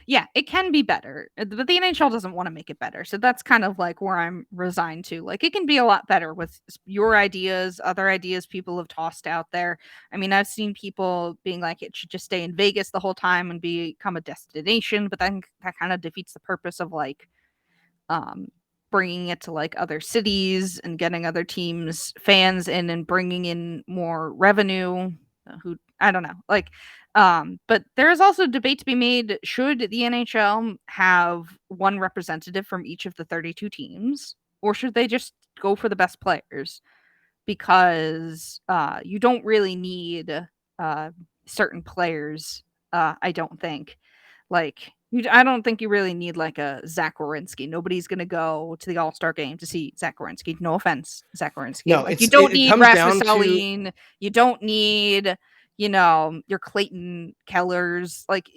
Yeah, it can be better, but the NHL doesn't want to make it better. So that's kind of like where I'm resigned to. Like, it can be a lot better with your ideas, other ideas people have tossed out there. I mean, I've seen people being like, it should just stay in Vegas the whole time and become a destination, but then that kind of defeats the purpose of like um bringing it to like other cities and getting other teams fans in and bringing in more revenue. Who I don't know, like but there is also debate to be made. Should the NHL have one representative from each of the 32 teams, or should they just go for the best players? Because you don't really need certain players. I don't think. Like, I don't think you really need like a Zach Werenski. Nobody's gonna go to the All-Star Game to see Zach Werenski. No offense, Zach Werenski. No, Like, you it's don't it need comes Rasmus down to Dahlin. You don't need, your Clayton Kellers. Like,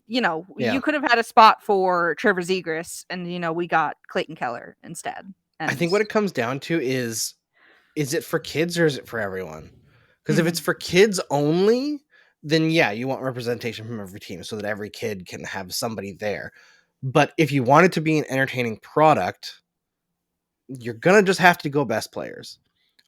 yeah. you could have had a spot for Trevor Zegras, and we got Clayton Keller instead. I And think what it comes down to is it for kids or is it for everyone? Because if Mhm. it's for kids only, then yeah, you want representation from every team so that every kid can have somebody there. But if you want it to be an entertaining product, you're gonna just have to go best players.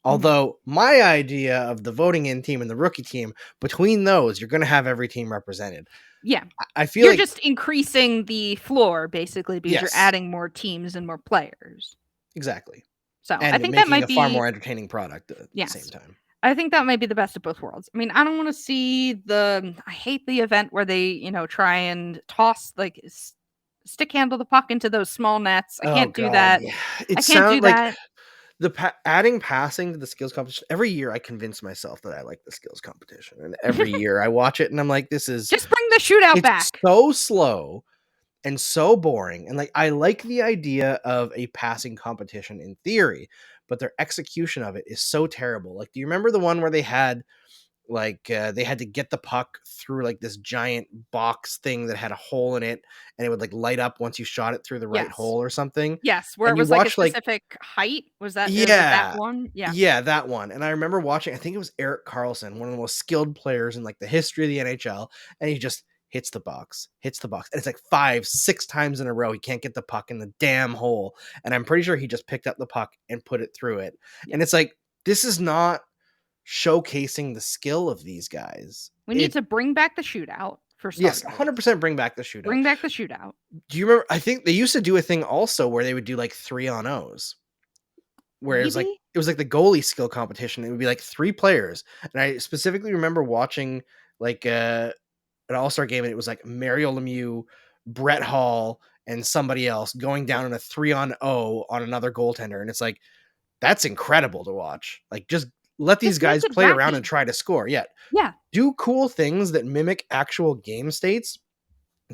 Although my idea of the voting in team and the rookie team, between those, you're gonna have every team represented. Yeah. I feel You're like just increasing the floor basically because you're yes, adding more teams and more players. exactly. So I And think that making might a far be, more entertaining product at the same yes, time. I think that might be the best of both worlds. I mean, I don't want to see I hate the event where they, try and toss, like, stick handle the puck into those small nets. I Oh can't do god, that. yeah. I It can't do sounds like that. adding passing to the skills competition every year. I convince myself that I like the skills competition, and every year I watch it and I'm like, Just bring the shootout it's back. so slow and so boring. And like, I like the idea of a passing competition in theory, but their execution of it is so terrible. Like, do you remember the one where they had to get the puck through like this giant box thing that had a hole in it, and it would like light up once you shot it through the right Yes. hole or something? Yes, where it And you was like a watch like specific height. Was it that yeah. one? Yeah. Yeah, that one. And I remember watching, I think it was Eric Carlson, one of the most skilled players in like the history of the NHL, and he just hits the box. And it's like 5, 6 times in a row he can't get the puck in the damn hole. And I'm pretty sure he just picked up the puck and put it through it. Yeah. And it's like, this is not showcasing the skill of these guys. We need to bring back the shootout for Yes, starters. 100% bring back the shootout. Bring back the shootout. Do you remember? I think they used to do a thing also where they would do like 3-on-0s. Where it was Maybe? like the goalie skill competition. It would be like 3 players. And I specifically remember watching like an All-Star game, and it was like Mario Lemieux, Brett Hall, and somebody else going down in a 3-on-0 on another goaltender. And it's like, that's incredible to watch. Like, just let these Just make guys it play around wacky. and try to score. Yeah. Yeah. Do cool things that mimic actual game states.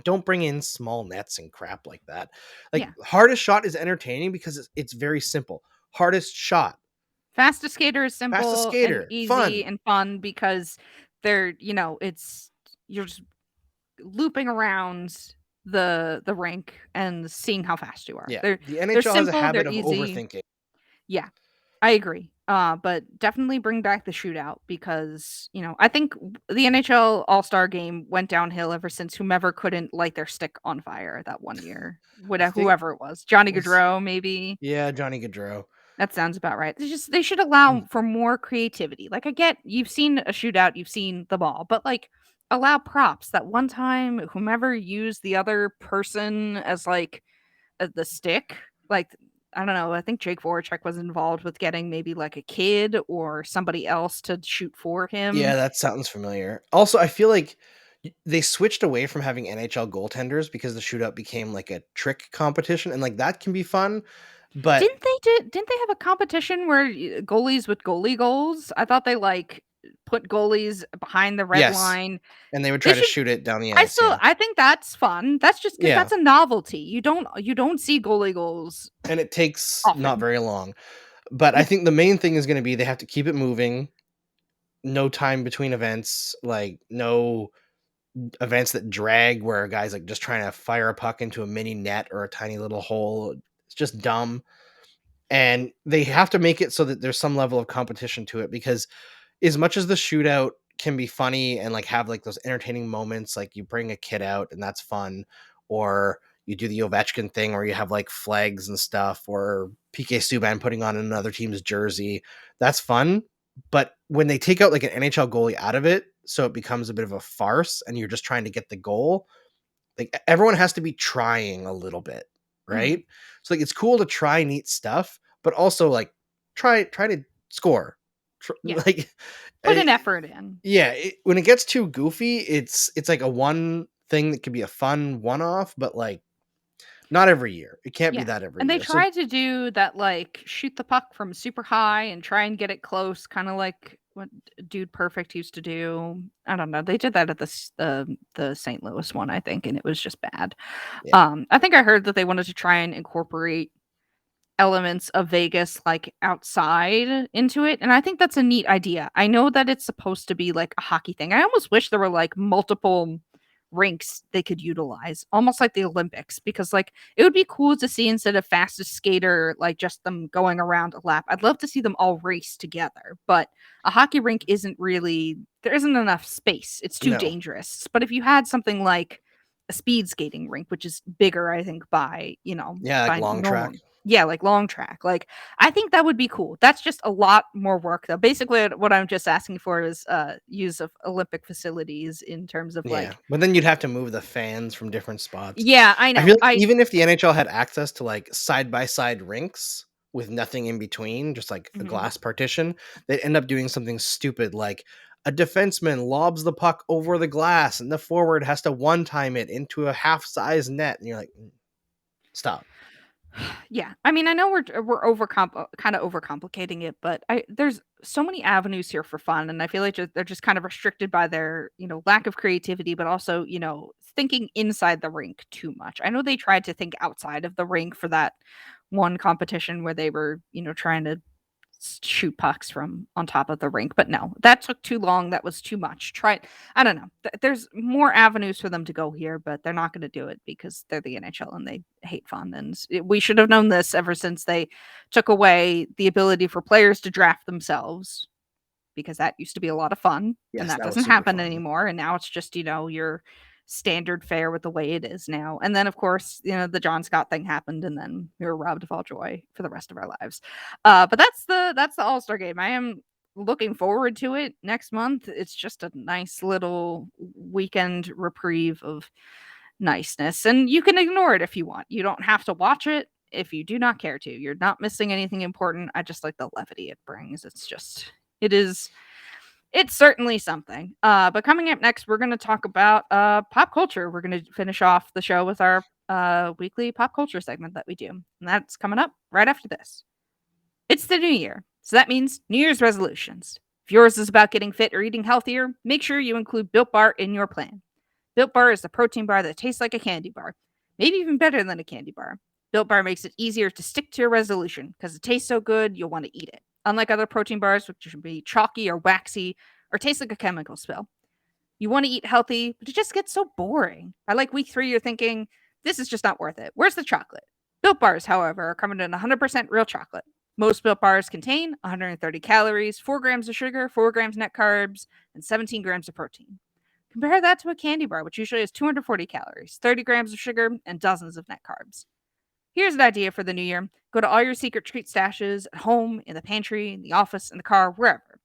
Don't bring in small nets and crap like that. Like, Yeah. hardest shot is entertaining because it's very simple. Hardest shot. Fastest Skater is Fastest simple and skater. easy Fun. and fun because you're just looping around the rink and seeing how fast you are. Yeah. They're The NHL has a simple, habit they're of easy. overthinking. Yeah. I agree. But definitely bring back the shootout because, I think the NHL All-Star Game went downhill ever since whomever couldn't light their stick on fire that one year. I think Whoever it was. Johnny was Gaudreau, maybe. yeah, Johnny Gaudreau. That sounds about right. They should allow for more creativity. Like, I get you've seen a shootout, you've seen the ball, but like allow props. That one time whomever used the other person as like the stick, like, I don't know, I think Jake Voracek was involved with getting maybe like a kid or somebody else to shoot for him. Yeah, that sounds familiar. Also, I feel like they switched away from having NHL goaltenders because the shootout became like a trick competition, and like that can be fun. But Didn't they have a competition where goalies with goalie goals? I thought they like put goalies behind the red yes, line. and they would They try to should shoot it down the ice. Yeah, I think that's fun. That's just because yeah, that's a novelty. You don't see goalie goals and it takes not often. very long. But I think the main thing is going to be they have to keep it moving. No time between events, like no events that drag where a guy's like just trying to fire a puck into a mini net or a tiny little hole. It's just dumb. And they have to make it so that there's some level of competition to it, because as much as the shootout can be funny and like have like those entertaining moments, like you bring a kid out and that's fun, or you do the Ovechkin thing where you have like flags and stuff, or PK Subban putting on another team's jersey. That's fun. But when they take out like an NHL goalie out of it, so it becomes a bit of a farce and you're just trying to get the goal, like everyone has to be trying a little bit, right? So like it's cool to try neat stuff, but also like try to score. Yeah. Like Put an effort in. yeah, when it gets too goofy, it's like a one thing that could be a fun one-off, but like not every year. It can't be that every And year. they tried to do that, like shoot the puck from super high and try and get it close, kind of like what Dude Perfect used to do. I don't know. They did that at the St. Louis one, I think, and it was just bad. Yeah. I think I heard that they wanted to try and incorporate elements of Vegas like outside into it, and I think that's a neat idea. I know that it's supposed to be like a hockey thing. I almost wish there were like multiple rinks they could utilize, almost like the Olympics, because like it would be cool to see, instead of fastest skater, like just them going around a lap. I'd love to see them all race together, but a hockey rink there isn't enough space. It's too No. dangerous. But if you had something like a speed skating rink, which is bigger, I think, by Yeah, like by long normal. track. Yeah, like long track. Like I think that would be cool. That's just a lot more work though. Basically what I'm just asking for is use of Olympic facilities in terms of Yeah, like. but then you'd have to move the fans from different spots. Yeah, I I know. feel like even if the NHL had access to like side by side rinks with nothing in between, just like a Mhm. glass partition, they'd end up doing something stupid like a defenseman lobs the puck over the glass and the forward has to one time it into a half size net, and you're like, stop. Yeah, I mean, I know we're kind of overcomplicating it, but there's so many avenues here for fun, and I feel like they're just kind of restricted by their lack of creativity, but also thinking inside the rink too much. I know they tried to think outside of the rink for that one competition where they were trying to shoot pucks from on top of the rink, but no, that took too long. That was too much. I don't know. There's more avenues for them to go here, but they're not going to do it because they're the NHL and they hate fun. And we should have known this ever since they took away the ability for players to draft themselves, because that used to be a lot of fun, Yes, and that that was doesn't super happen fun. anymore. And now it's just your standard fare with the way it is now. And then of course the John Scott thing happened, and then we were robbed of all joy for the rest of our lives. But that's the All-Star Game. I am looking forward to it next month. It's just a nice little weekend reprieve of niceness, and you can ignore it if you want. You don't have to watch it if you do not care to. You're not missing anything important. I just like the levity it brings. It's certainly something. But coming up next, we're going to talk about pop culture. We're going to finish off the show with our weekly pop culture segment that we do. And that's coming up right after this. It's the new year, so that means New Year's resolutions. If yours is about getting fit or eating healthier, make sure you include Built Bar in your plan. Built Bar is the protein bar that tastes like a candy bar, maybe even better than a candy bar. Built Bar makes it easier to stick to your resolution because it tastes so good you'll want to eat it. Unlike other protein bars, which should be chalky or waxy or taste like a chemical spill. You want to eat healthy, but it just gets so boring. By like week 3, you're thinking, this is just not worth it. Where's the chocolate? Built Bars, however, are covered in 100% real chocolate. Most Built Bars contain 130 calories, 4 grams of sugar, 4 grams net carbs, and 17 grams of protein. Compare that to a candy bar, which usually has 240 calories, 30 grams of sugar, and dozens of net carbs. Here's an idea for the new year. Go to all your secret treat stashes at home, in the pantry, in the office, in the car, wherever.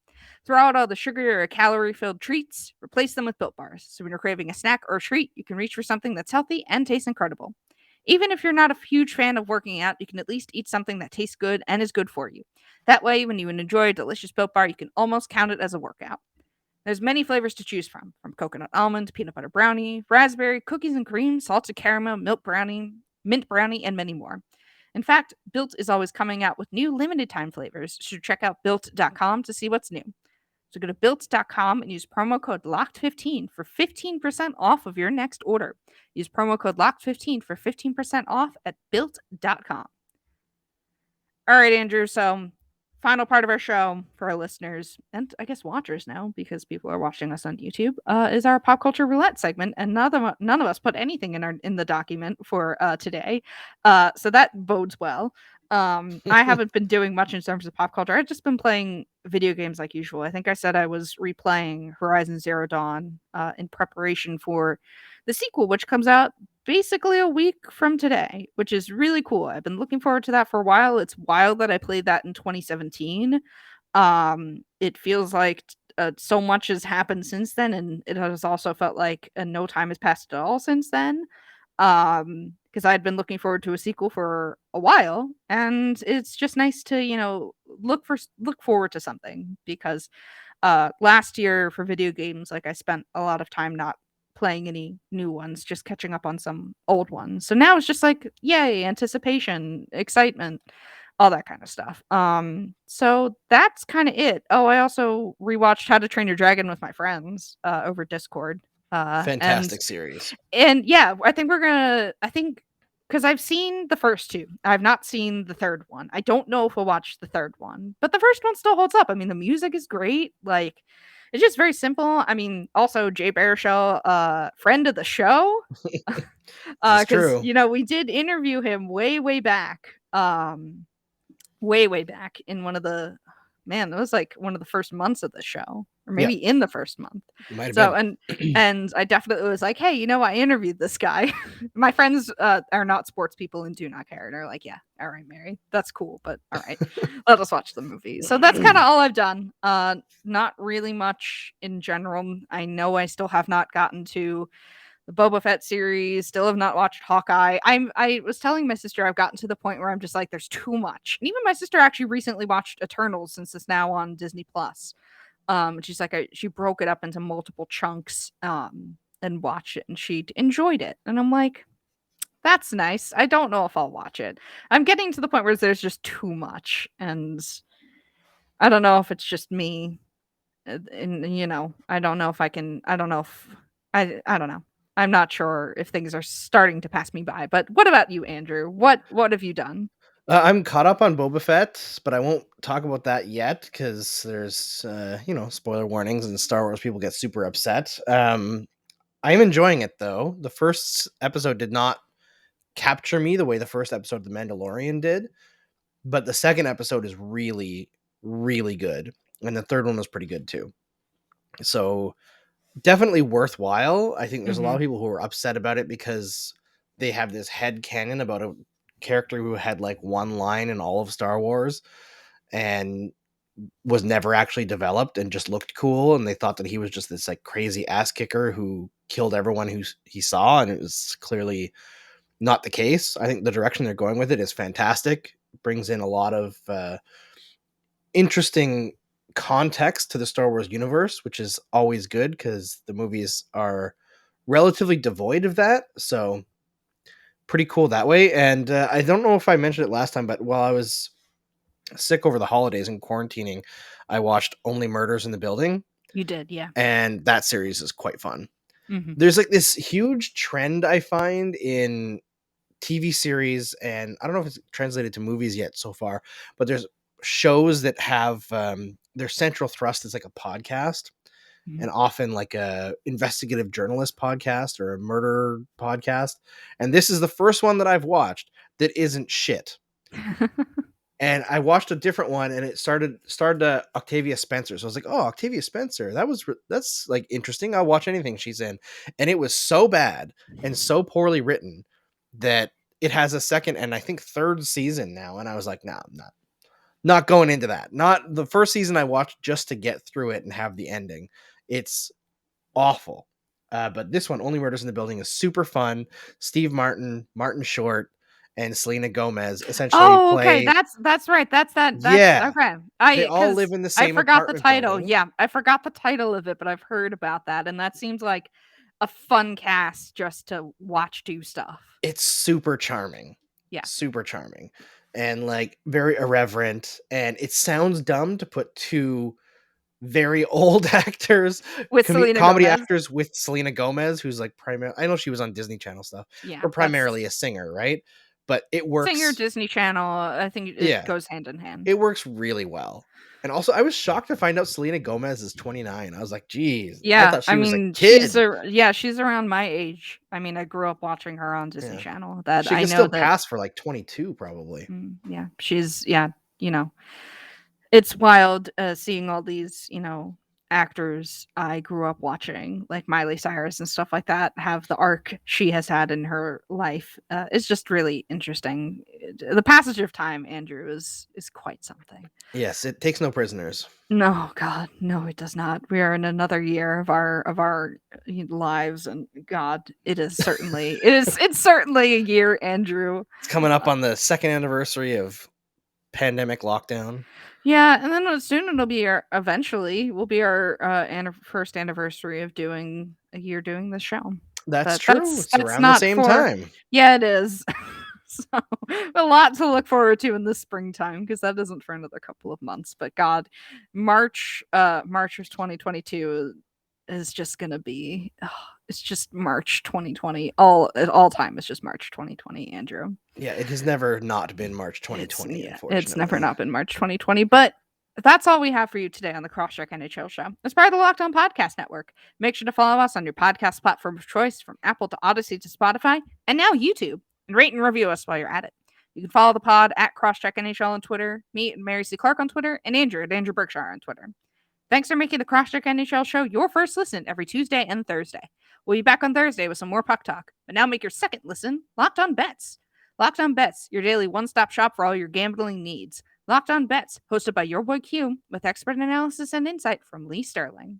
Throw out all the sugar or calorie-filled treats, replace them with Built Bars. So when you're craving a snack or a treat, you can reach for something that's healthy and tastes incredible. Even if you're not a huge fan of working out, you can at least eat something that tastes good and is good for you. That way, when you enjoy a delicious Built Bar, you can almost count it as a workout. There's many flavors to choose from coconut almond, peanut butter brownie, raspberry, cookies and cream, salted caramel, milk brownie, mint brownie, and many more. In fact, Built is always coming out with new limited time flavors, so check out Built.com to see what's new. So go to Built.com and use promo code LOCKED15 for 15% off of your next order. Use promo code LOCKED15 for 15% off at Built.com. All right, Andrew, so final part of our show for our listeners, and I guess watchers now, because people are watching us on YouTube, is our pop culture roulette segment. And none of us put anything in the document for today, so that bodes well. I haven't been doing much in terms of pop culture. I've just been playing video games like usual. I think I said I was replaying Horizon Zero Dawn in preparation for the sequel, which comes out basically a week from today, which is really cool. I've been looking forward to that for a while. It's wild that I played that in 2017. It feels like so much has happened since then, and it has also felt like no time has passed at all since then. Because I'd been looking forward to a sequel for a while, and it's just nice to look forward to something, because last year for video games, like, I spent a lot of time not playing any new ones, just catching up on some old ones. So now it's just like, yay, anticipation, excitement, all that kind of stuff. So that's kind of it. Oh, I also rewatched How to Train Your Dragon with my friends over Discord. Fantastic series. And yeah, I think because I've seen the first two. I've not seen the third one. I don't know if we'll watch the third one, but the first one still holds up. I mean, the music is great. Like, it's just very simple. I mean, also Jay Baruchel, friend of the show. That's Because true. we did interview him way back. Way back in one of the man, it was like one of the first months of the show, or Yeah, maybe in the first month. might have So been. and I definitely was like, hey, I interviewed this guy. My friends are not sports people and do not care. And they're like, yeah, all right, Mary, that's cool, but all right, let us watch the movie. So that's kind of all I've done. Not really much in general. I know I still have not gotten to the Boba Fett series, still have not watched Hawkeye. I was telling my sister I've gotten to the point where I'm just like, there's too much. And even my sister actually recently watched Eternals, since it's now on Disney Plus. She's like, she broke it up into multiple chunks and watched it, and she enjoyed it. And I'm like, that's nice. I don't know if I'll watch it. I'm getting to the point where there's just too much, and I don't know if it's just me. And I don't know if I can. I don't know if I don't know. I'm not sure if things are starting to pass me by. But what about you, Andrew? What have you done? I'm caught up on Boba Fett, but I won't talk about that yet because there's, spoiler warnings, and Star Wars people get super upset. I'm enjoying it though. The first episode did not capture me the way the first episode of The Mandalorian did, but the second episode is really, really good, and the third one was pretty good too. So definitely worthwhile. I think there's a lot of people who are upset about it because they have this head canon about a character who had like one line in all of Star Wars and was never actually developed and just looked cool, and they thought that he was just this like crazy ass kicker who killed everyone who he saw, and it was clearly not the case. I think the direction they're going with it is fantastic. Brings in a lot of interesting context to the Star Wars universe, which is always good because the movies are relatively devoid of that. So pretty cool that way. And I don't know if I mentioned it last time, but while I was sick over the holidays and quarantining, I watched Only Murders in the Building. You did, yeah. And that series is quite fun. Mm-hmm. There's like this huge trend I find in TV series, and I don't know if it's translated to movies yet so far, but there's shows that have their central thrust is like a podcast, and often like a investigative journalist podcast or a murder podcast. And this is the first one that I've watched that isn't shit. And I watched a different one, and it started Octavia Spencer. So I was like, oh, Octavia Spencer, that's like interesting. I'll watch anything she's in. And it was so bad and so poorly written that it has a second and I think third season now. And I was like, no, I'm not going into that. Not the first season I watched just to get through it and have the ending. It's awful. But this one, Only Murders in the Building, is super fun. Steve Martin, Martin Short, and Selena Gomez essentially Okay, play. that's right. That's Yeah, okay. they all live in the I same forgot the apartment title. building. Yeah, I forgot the title of it, but I've heard about that, and that seems like a fun cast just to watch do stuff. It's super charming. Yeah. Super charming. And like very irreverent. And it sounds dumb to put two very old actors, With Selena comedy Gomez. actors with Selena Gomez, who's like I know she was on Disney Channel stuff, Yeah, but primarily a singer, right? But it works. Singer, Disney Channel. I think it goes hand in hand. It works really well. And also, I was shocked to find out Selena Gomez is 29. I was like, geez, I Yeah, thought she was a she's kid. she's around my age. I mean, I grew up watching her on Disney Yeah. Channel. That She I can know still that. pass for like 22, probably. She's it's wild seeing all these actors I grew up watching, like Miley Cyrus and stuff like that, have the arc she has had in her life. It's just really interesting. The passage of time, Andrew, is quite something. Yes, it takes no prisoners. No, God, no, it does not. We are in another year of our lives, and God, it's certainly a year, Andrew. It's coming up on the second anniversary of pandemic lockdown. Yeah, and then soon it'll be our first anniversary of doing this show. That's But true. It's around the same time. Yeah, it is. So a lot to look forward to in the springtime, because that isn't for another couple of months. But God, March of 2022 is just gonna be. It's just March 2020 all time. It's just March 2020, Andrew. Yeah, it has never not been March 2020. Unfortunately, It's never not been March 2020. But that's all we have for you today on the Cross-Check NHL Show. As part of the Locked On Podcast Network, make sure to follow us on your podcast platform of choice, from Apple to Odyssey to Spotify, and now YouTube, and rate and review us while you're at it. You can follow the pod at Cross-Check NHL on Twitter, me and Mary C. Clarke on Twitter, and Andrew at Andrew Berkshire on Twitter. Thanks for making the Cross-Check NHL Show your first listen every Tuesday and Thursday. We'll be back on Thursday with some more puck talk, but now make your second listen Locked On Bets. Locked On Bets, your daily one-stop shop for all your gambling needs. Locked On Bets, hosted by your boy Q, with expert analysis and insight from Lee Sterling.